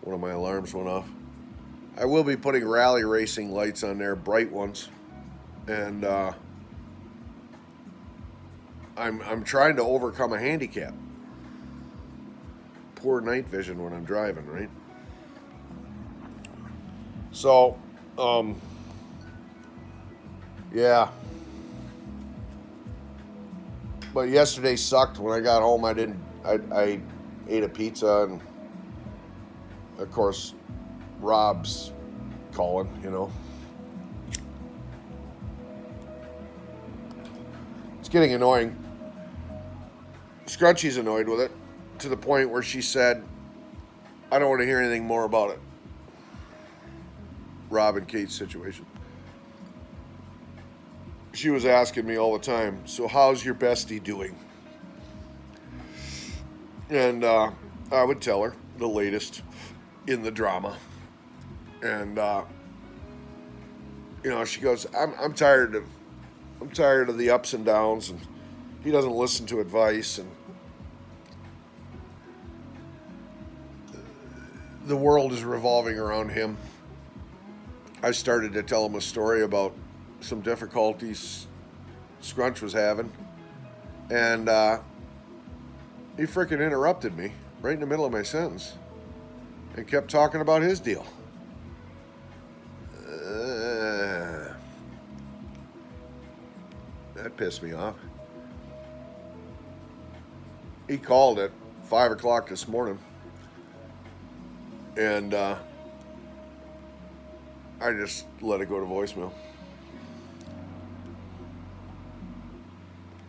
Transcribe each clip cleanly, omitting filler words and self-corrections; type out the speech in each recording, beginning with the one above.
One of my alarms went off. I will be putting rally racing lights on there, bright ones, and I'm trying to overcome a handicap. Poor night vision when I'm driving, right? So, yeah. But yesterday sucked. When I got home, I didn't. I ate a pizza, and of course, Rob's calling. It's getting annoying. Scrunchy's annoyed with it to the point where she said, "I don't want to hear anything more about it." Rob and Kate's situation. She was asking me all the time, "So how's your bestie doing?" And I would tell her the latest in the drama. And she goes, I'm tired of the ups and downs, and he doesn't listen to advice, and the world is revolving around him. I started to tell him a story about some difficulties Scrunch was having, and he freaking interrupted me right in the middle of my sentence and kept talking about his deal. That pissed me off. He called at 5 o'clock this morning, and I just let it go to voicemail.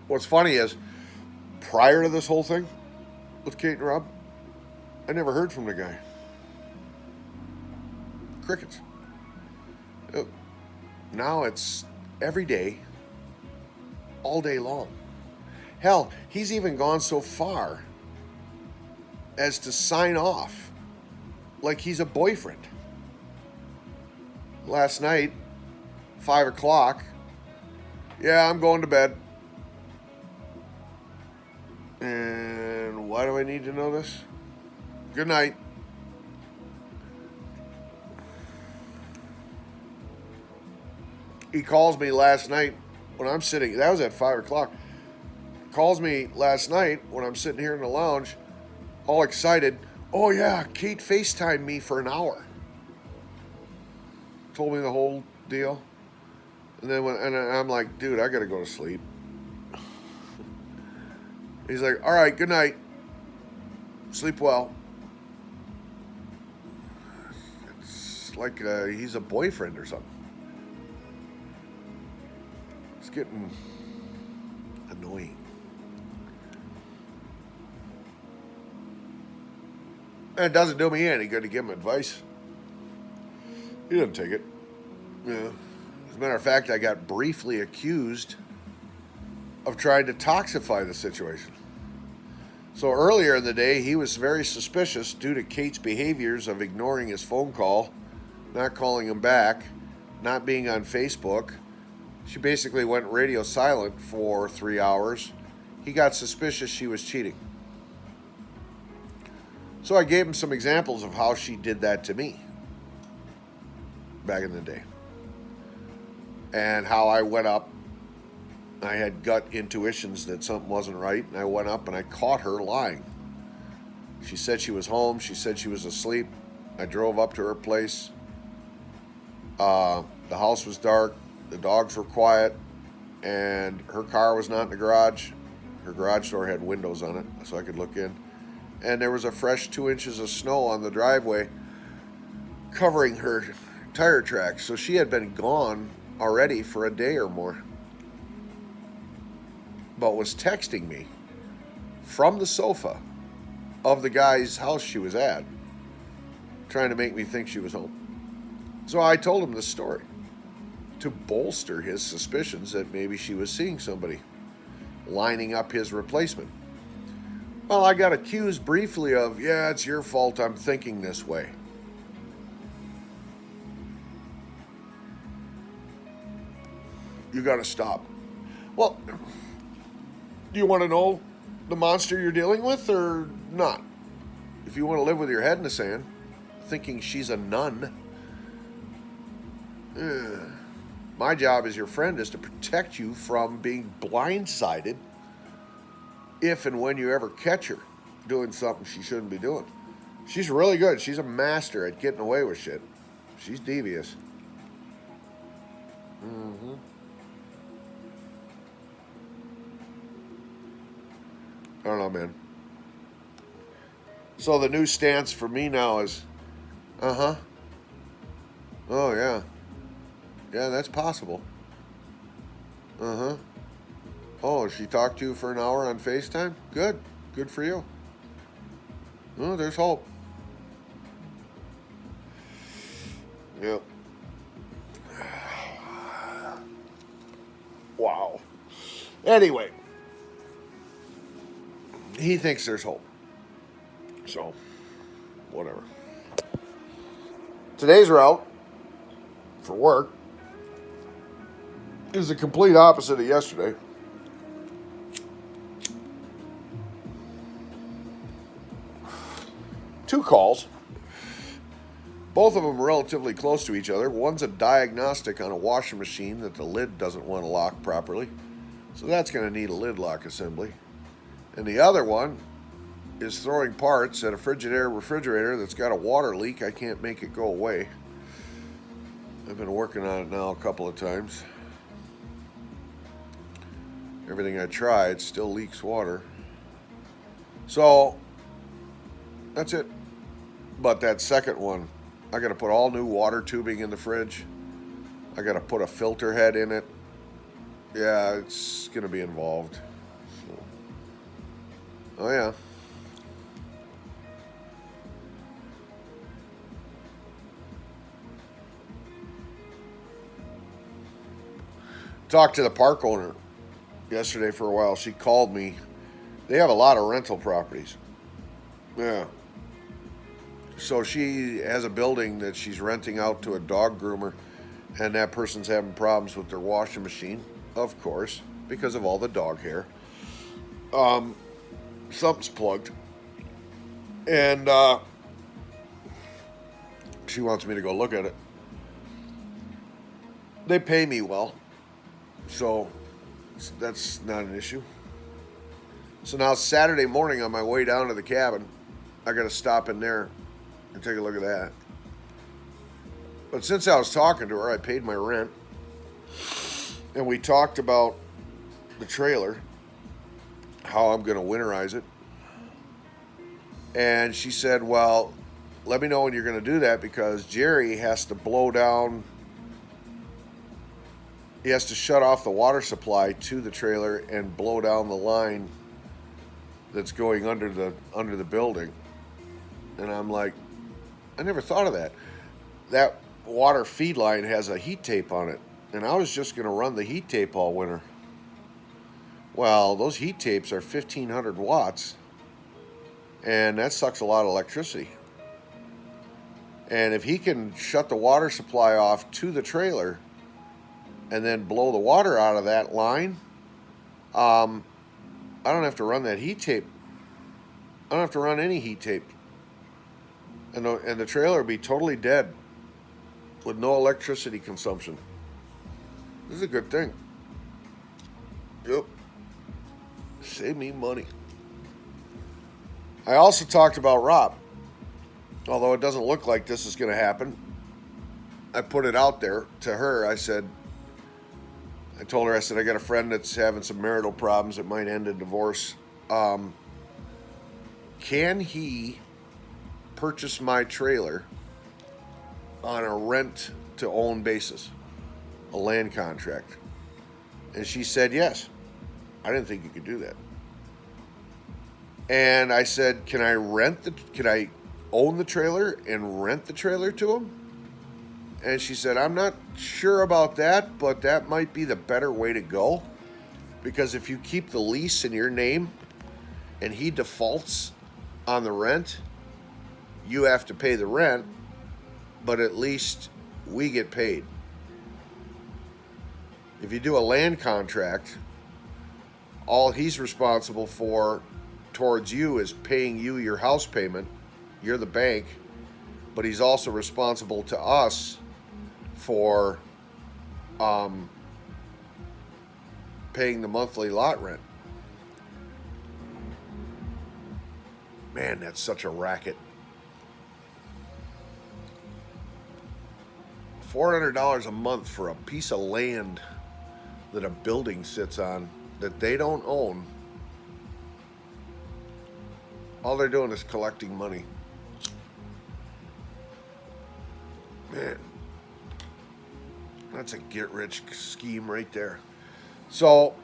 What's funny is, prior to this whole thing with Kate and Rob, I never heard from the guy. Crickets. Now it's every day, all day long. Hell, he's even gone so far as to sign off like he's a boyfriend. Last night, 5 o'clock, yeah, I'm going to bed. And why do I need to know this? Good night. He calls me last night when I'm sitting, that was at 5 o'clock. Calls me last night when I'm sitting here in the lounge, all excited. Oh yeah, Kate FaceTimed me for an hour. Told me the whole deal. And then and I'm like, dude, I gotta go to sleep. He's like, all right, good night. Sleep well. It's like he's a boyfriend or something. It's getting annoying. And it doesn't do me any good to give him advice. He doesn't take it. Yeah. As a matter of fact, I got briefly accused of trying to toxify the situation. So earlier in the day, he was very suspicious due to Kate's behaviors of ignoring his phone call, not calling him back, not being on Facebook. She basically went radio silent for 3 hours. He got suspicious she was cheating. So I gave him some examples of how she did that to me back in the day. And how I went up. I had gut intuitions that something wasn't right, and I went up and I caught her lying. She said she was home. She said she was asleep. I drove up to her place. The house was dark. The dogs were quiet. And her car was not in the garage. Her garage door had windows on it, so I could look in. And there was a fresh 2 inches of snow on the driveway covering her tire tracks. So she had been gone already for a day or more, but was texting me from the sofa of the guy's house she was at, trying to make me think she was home. So I told him this story to bolster his suspicions that maybe she was seeing somebody, lining up his replacement. Well, I got accused briefly of, yeah, it's your fault I'm thinking this way. You got to stop. Well, do you want to know the monster you're dealing with or not? If you want to live with your head in the sand, thinking she's a nun. My job as your friend is to protect you from being blindsided if and when you ever catch her doing something she shouldn't be doing. She's really good. She's a master at getting away with shit. She's devious. Mm-hmm. I don't know, man. So the new stance for me now is, oh, yeah. Yeah, that's possible. Oh, she talked to you for an hour on FaceTime? Good. Good for you. Oh, there's hope. Yep. Wow. Anyway, he thinks there's hope. So, whatever. Today's route for work is the complete opposite of yesterday. Two calls. Both of them relatively close to each other. One's a diagnostic on a washing machine that the lid doesn't want to lock properly. So that's going to need a lid lock assembly. And the other one is throwing parts at a Frigidaire refrigerator that's got a water leak. I can't make it go away. I've been working on it now a couple of times. Everything I try, it still leaks water. So, that's it. But that second one, I got to put all new water tubing in the fridge. I got to put a filter head in it. Yeah, it's going to be involved. So. Oh, yeah. Talked to the park owner yesterday for a while. She called me. They have a lot of rental properties. Yeah. So she has a building that she's renting out to a dog groomer, and that person's having problems with their washing machine, of course, because of all the dog hair. Something's plugged. And she wants me to go look at it. They pay me well, so that's not an issue. So now Saturday morning on my way down to the cabin, I got to stop in there and take a look at that. But since I was talking to her, I paid my rent. And we talked about the trailer, how I'm going to winterize it. And she said, well, let me know when you're going to do that, because Jerry has to blow down, he has to shut off the water supply to the trailer and blow down the line that's going under the building. And I'm like, I never thought of that. That water feed line has a heat tape on it, and I was just going to run the heat tape all winter. Well, those heat tapes are 1,500 watts, and that sucks a lot of electricity. And if he can shut the water supply off to the trailer and then blow the water out of that line, I don't have to run that heat tape. I don't have to run any heat tape. And the trailer will be totally dead with no electricity consumption. This is a good thing. Yep. Save me money. I also talked about Rob. Although it doesn't look like this is going to happen, I put it out there to her. I told her, I said, I got a friend that's having some marital problems that might end in divorce. Can he purchase my trailer on a rent-to-own basis, a land contract? And she said yes. I didn't think you could do that. And I said, can I own the trailer and rent the trailer to him? And she said, I'm not sure about that, but that might be the better way to go. Because if you keep the lease in your name and he defaults on the rent, you have to pay the rent, but at least we get paid. If you do a land contract, all he's responsible for towards you is paying you your house payment. You're the bank, but he's also responsible to us for paying the monthly lot rent. Man, that's such a racket. $400 a month for a piece of land that a building sits on that they don't own. All they're doing is collecting money. Man, that's a get-rich scheme right there. So,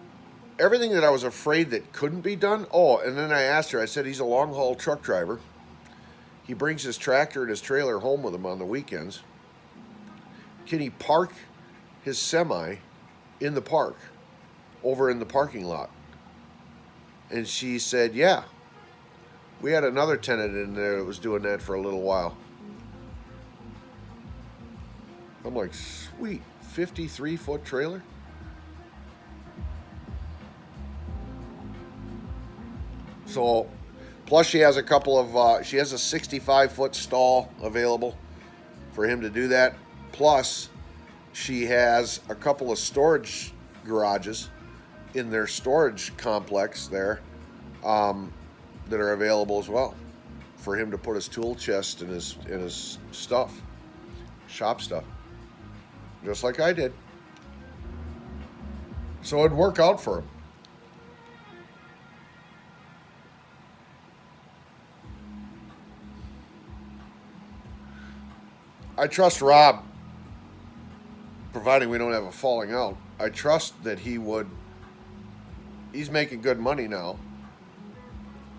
everything that I was afraid that couldn't be done. Oh, and then I asked her, I said, he's a long-haul truck driver. He brings his tractor and his trailer home with him on the weekends. Can he park his semi in the park, over in the parking lot? And she said, yeah. We had another tenant in there that was doing that for a little while. I'm like, sweet, 53-foot trailer? So, plus she has a couple of, she has a 65-foot stall available for him to do that. Plus, she has a couple of storage garages in their storage complex there that are available as well for him to put his tool chest and his stuff, shop stuff, just like I did. So it'd work out for him. I trust Rob, providing we don't have a falling out. I trust that he's making good money now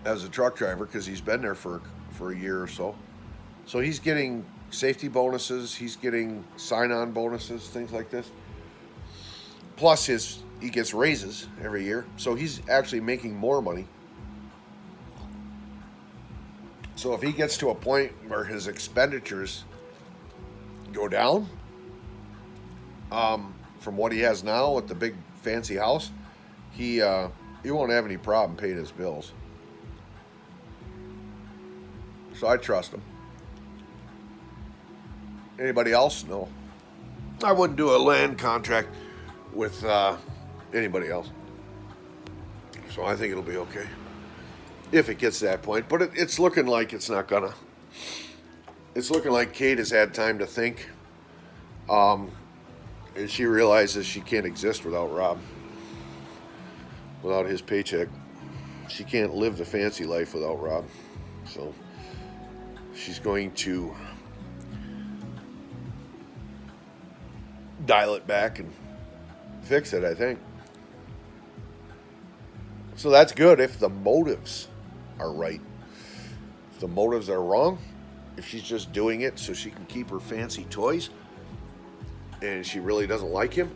as a truck driver because he's been there for a year or so. So he's getting safety bonuses, he's getting sign-on bonuses, things like this. Plus he gets raises every year, so he's actually making more money. So if he gets to a point where his expenditures go down from what he has now with the big fancy house, he won't have any problem paying his bills. So I trust him. Anybody else? No. I wouldn't do a land contract with anybody else. So I think it'll be okay if it gets to that point. But it's looking like it's not gonna. It's looking like Kate has had time to think. And she realizes she can't exist without Rob. Without his paycheck. She can't live the fancy life without Rob. So she's going to dial it back and fix it, I think. So that's good if the motives are right. If the motives are wrong, if she's just doing it so she can keep her fancy toys and she really doesn't like him,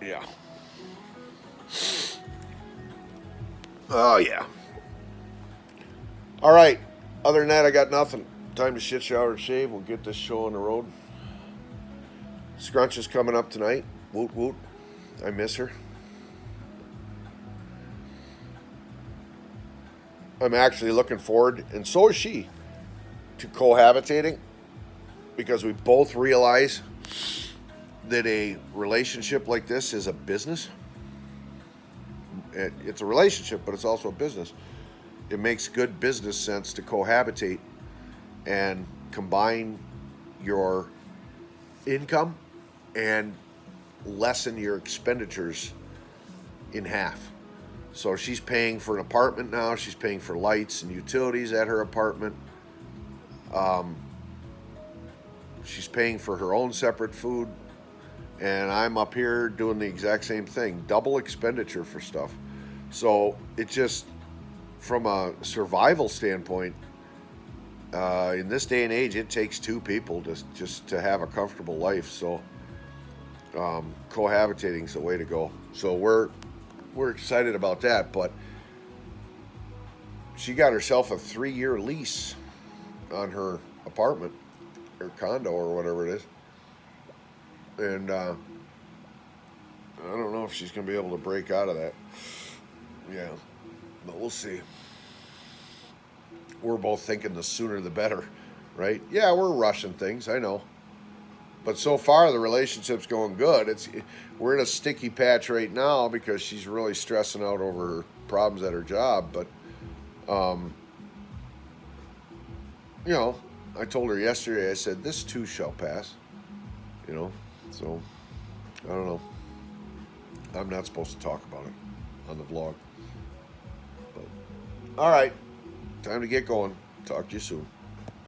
yeah. Oh, yeah. All right. Other than that, I got nothing. Time to shit, shower, and shave. We'll get this show on the road. Scrunch is coming up tonight. Woot woot. I miss her. I'm actually looking forward, and so is she, to cohabitating, because we both realize that a relationship like this is a business. It's a relationship, but it's also a business. It makes good business sense to cohabitate and combine your income and lessen your expenditures in half. So she's paying for an apartment now. She's paying for lights and utilities at her apartment. She's paying for her own separate food. And I'm up here doing the exact same thing. Double expenditure for stuff. So it just, from a survival standpoint, in this day and age, it takes two people to have a comfortable life. So cohabitating is the way to go. So we're excited about that. But she got herself a 3-year lease on her apartment or condo or whatever it is. And I don't know if she's going to be able to break out of that. Yeah, but we'll see. we're both thinking the sooner the better, right? Yeah, we're rushing things, I know. But so far the relationship's going good. We're in a sticky patch right now because she's really stressing out over her problems at her job. But you know, I told her yesterday. I said this too shall pass. You know, so I don't know. I'm not supposed to talk about it on the vlog. But all right, time to get going. Talk to you soon.